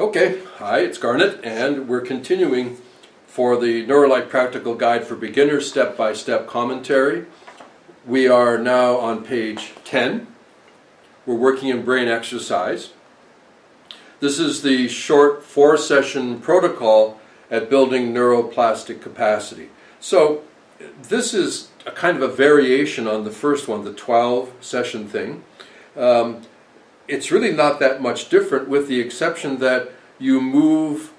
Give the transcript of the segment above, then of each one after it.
Okay, hi, it's Garnet, and we're continuing for the Neurolight Practical Guide for Beginners step-by-step commentary. We are now on page 10. We're working in brain exercise. This is the short 4-session protocol at building neuroplastic capacity. So this is a kind of a variation on the first one, the 12-session thing. It's really not that much different, with the exception that you move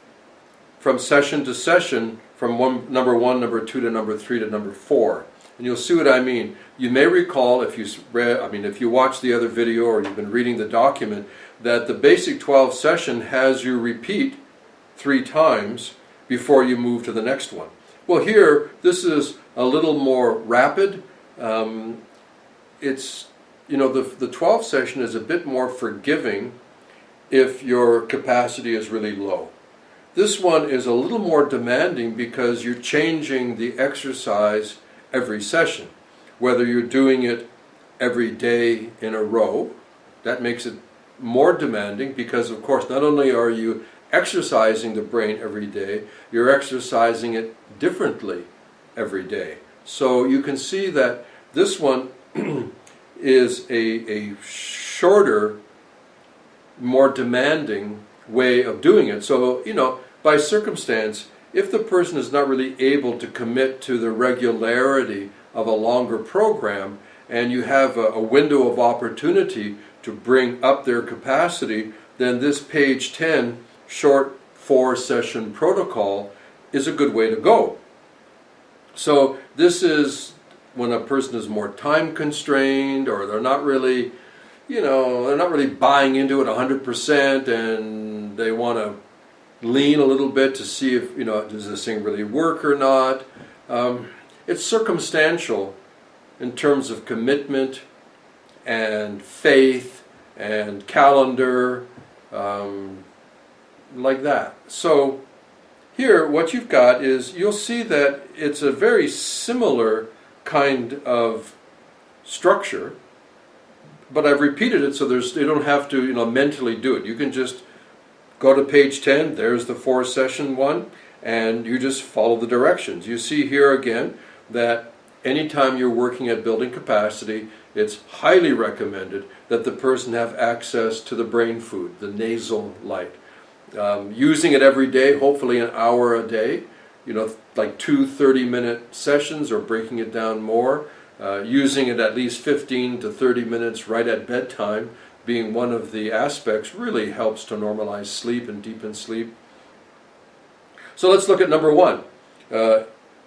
from session to session from number 1, number 2 to number 3 to number 4. And you'll see what I mean. You may recall, if you watched the other video or you've been reading the document, that the basic 12 session has you repeat 3 times before you move to the next one. Well, here, this is a little more rapid. The 12 session is a bit more forgiving if your capacity is really low. This one is a little more demanding because you're changing the exercise every session. Whether you're doing it every day in a row, that makes it more demanding because, of course, not only are you exercising the brain every day, you're exercising it differently every day. So you can see that this one is a shorter, more demanding way of doing it. So, by circumstance, if the person is not really able to commit to the regularity of a longer program, and you have a window of opportunity to bring up their capacity, then this page 10 short 4-session protocol is a good way to go. So this is when a person is more time constrained, or they're not really buying into it 100%, and they want to lean a little bit to see if, does this thing really work or not. It's circumstantial in terms of commitment and faith and calendar, like that. So here, what you've got is, you'll see that it's a very similar kind of structure, but I've repeated it so you don't have to mentally do it. You can just go to page 10, there's the 4-session one, and you just follow the directions. You see here again that anytime you're working at building capacity, it's highly recommended that the person have access to the brain food, the nasal light. Using it every day, hopefully an hour a day, like 2 30-minute sessions, or breaking it down more. Using it at least 15 to 30 minutes right at bedtime, being one of the aspects, really helps to normalize sleep and deepen sleep. So let's look at number 1.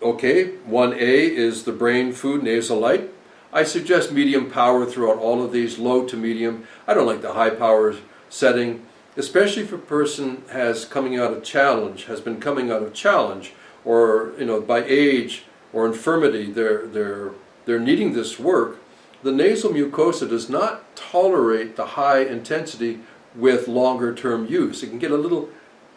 Okay, 1A is the brain food nasal light. I suggest medium power throughout all of these, low to medium. I don't like the high power setting, especially if a person has been coming out of challenge, or by age or infirmity they're needing this work. The nasal mucosa does not tolerate the high intensity with longer term use. It can get a little,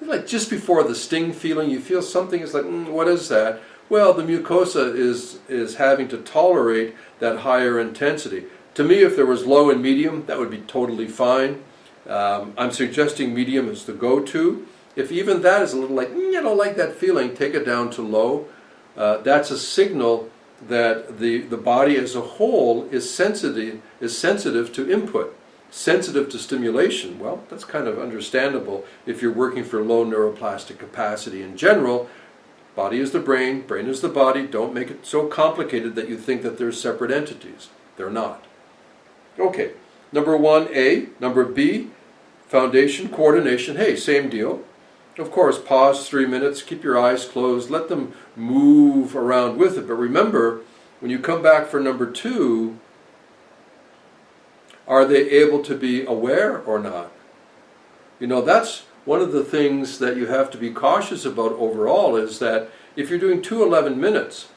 like just before the sting feeling, you feel something, it's like, what is that? Well, the mucosa is having to tolerate that higher intensity. To me, if there was low and medium, that would be totally fine. I'm suggesting medium is the go-to. If even that is a little like, I don't like that feeling, take it down to low. That's a signal that the body as a whole is sensitive to input, sensitive to stimulation. Well, that's kind of understandable if you're working for low neuroplastic capacity in general. Body is the brain, brain is the body. Don't make it so complicated that you think that they're separate entities. They're not. Okay, number 1A. Number B, foundation, coordination. Hey, same deal. Of course, pause 3 minutes, keep your eyes closed, let them move around with it. But remember, when you come back for number 2, are they able to be aware or not? That's one of the things that you have to be cautious about overall, is that if you're doing 2 11 minutes,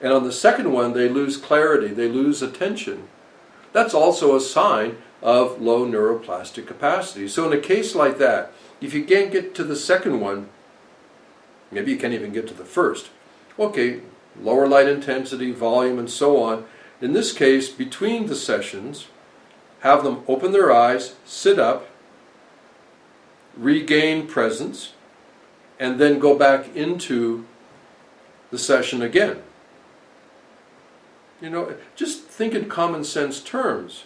and on the second one they lose clarity, they lose attention, that's also a sign of low neuroplastic capacity. So in a case like that, if you can't get to the second one, maybe you can't even get to the first. Okay, lower light intensity, volume, and so on. In this case, between the sessions, have them open their eyes, sit up, regain presence, and then go back into the session again. Just think in common sense terms.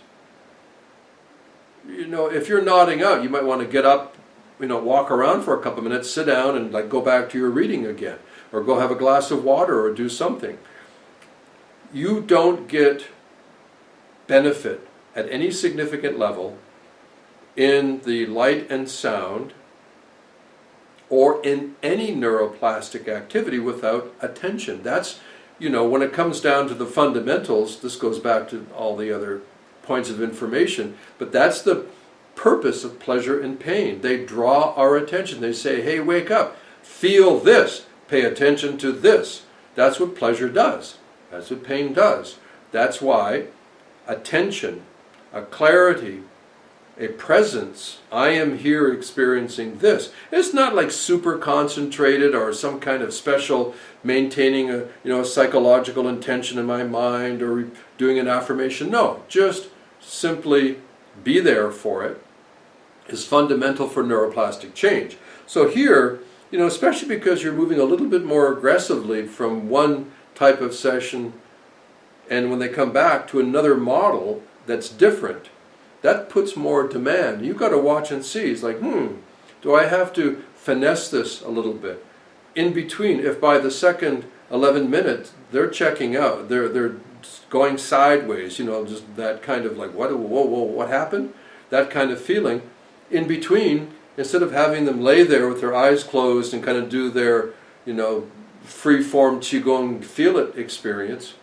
If you're nodding out, you might want to get up, walk around for a couple of minutes, sit down, and go back to your reading again, or go have a glass of water, or do something. You don't get benefit at any significant level in the light and sound or in any neuroplastic activity without attention. That's, when it comes down to the fundamentals, this goes back to all the other points of information, but that's the purpose of pleasure and pain. They draw our attention. They say, hey, wake up, feel this, pay attention to this. That's what pleasure does. That's what pain does. That's why attention, a clarity, a presence, I am here experiencing this. It's not like super concentrated or some kind of special maintaining a psychological intention in my mind or doing an affirmation. No, just simply be there for it is fundamental for neuroplastic change. So here, especially because you're moving a little bit more aggressively from one type of session and when they come back to another model that's different, that puts more demand. You've got to watch and see. It's like, do I have to finesse this a little bit? In between, if by the second 11 minutes they're checking out, they're going sideways, just that kind of like, what happened? That kind of feeling. In between, instead of having them lay there with their eyes closed and kind of do their, free-form Qigong feel-it experience,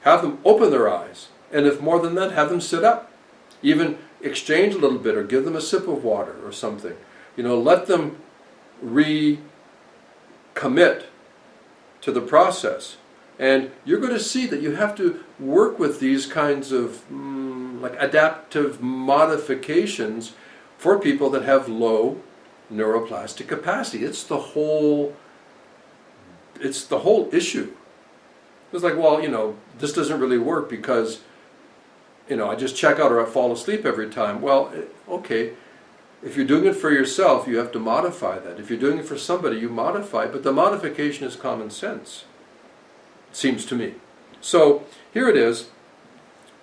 have them open their eyes. And if more than that, have them sit up. Even exchange a little bit or give them a sip of water or something. Let them recommit to the process. And you're going to see that you have to work with these kinds of adaptive modifications for people that have low neuroplastic capacity. It's the whole issue. It's like, this doesn't really work because I just check out or I fall asleep every time. Well, okay, if you're doing it for yourself, you have to modify that. If you're doing it for somebody, you modify it, but the modification is common sense, it seems to me. So here it is,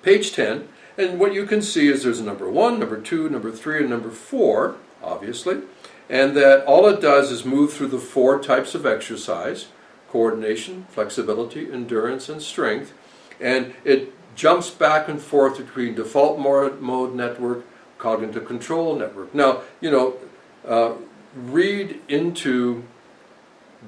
page 10, and what you can see is there's a number 1, number 2, number 3, and number 4, obviously, and that all it does is move through the 4 types of exercise: coordination, flexibility, endurance, and strength, and it jumps back and forth between default mode network, cognitive control network. Now, read into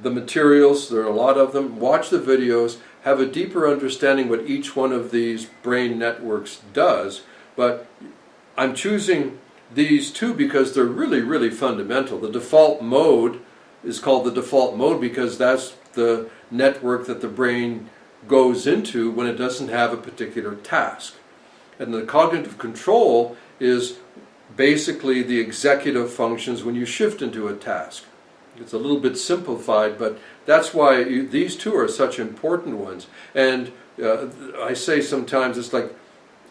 the materials, there are a lot of them, watch the videos, have a deeper understanding what each one of these brain networks does, but I'm choosing these two because they're really, really fundamental. The default mode is called the default mode because that's the network that the brain goes into when it doesn't have a particular task. And the cognitive control is basically the executive functions when you shift into a task. It's a little bit simplified, but that's why these two are such important ones. And I say sometimes it's like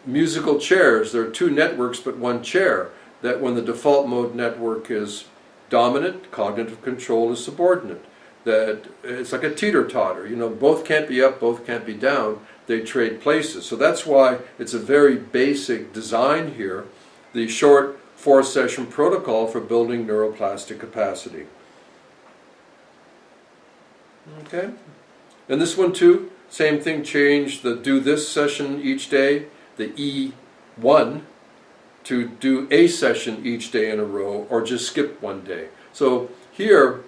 musical chairs. There are 2 networks but 1 chair. That when the default mode network is dominant, cognitive control is subordinate. That it's like a teeter-totter. Both can't be up, both can't be down. They trade places. So that's why it's a very basic design here, the short 4-session protocol for building neuroplastic capacity. Okay? And this one too, same thing, change the do this session each day, the E1, to do a session each day in a row, or just skip one day. So here,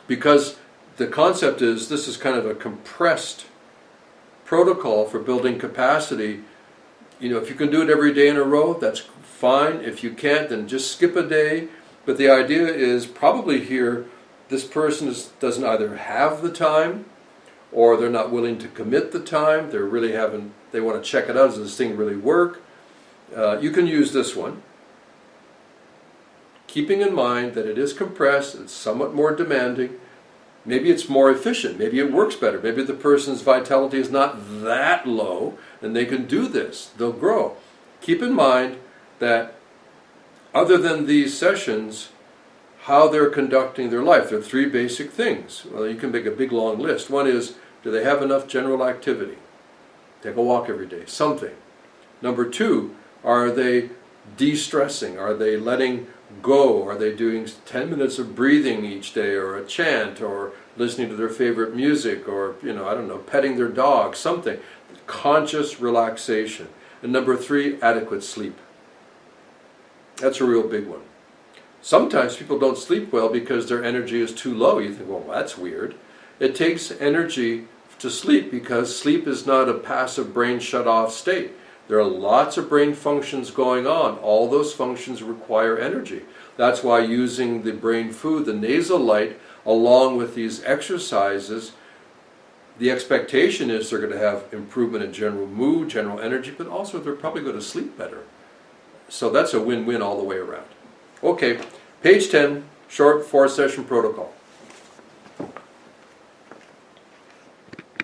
because the concept is this is kind of a compressed protocol for building capacity, if you can do it every day in a row, that's fine. If you can't, then just skip a day. But the idea is probably here, this person doesn't either have the time, or they're not willing to commit the time. They want to check it out. Does this thing really work? You can use this one, keeping in mind that it is compressed, it's somewhat more demanding. Maybe it's more efficient, maybe it works better, maybe the person's vitality is not that low, and they can do this, they'll grow. Keep in mind that other than these sessions, how they're conducting their life. There are three basic things. Well, you can make a big long list. One is, do they have enough general activity? Take a walk every day, something. Number two, are they de-stressing? Are they letting go? Are they doing 10 minutes of breathing each day, or a chant, or listening to their favorite music, or, I don't know, petting their dog, something. Conscious relaxation. And number three, adequate sleep. That's a real big one. Sometimes people don't sleep well because their energy is too low. You think, well, that's weird. It takes energy to sleep because sleep is not a passive brain shut-off state. There are lots of brain functions going on. All those functions require energy. That's why using the brain food, the nasal light, along with these exercises, the expectation is they're going to have improvement in general mood, general energy, but also they're probably going to sleep better. So that's a win-win all the way around. Okay, page 10, short 4-session protocol.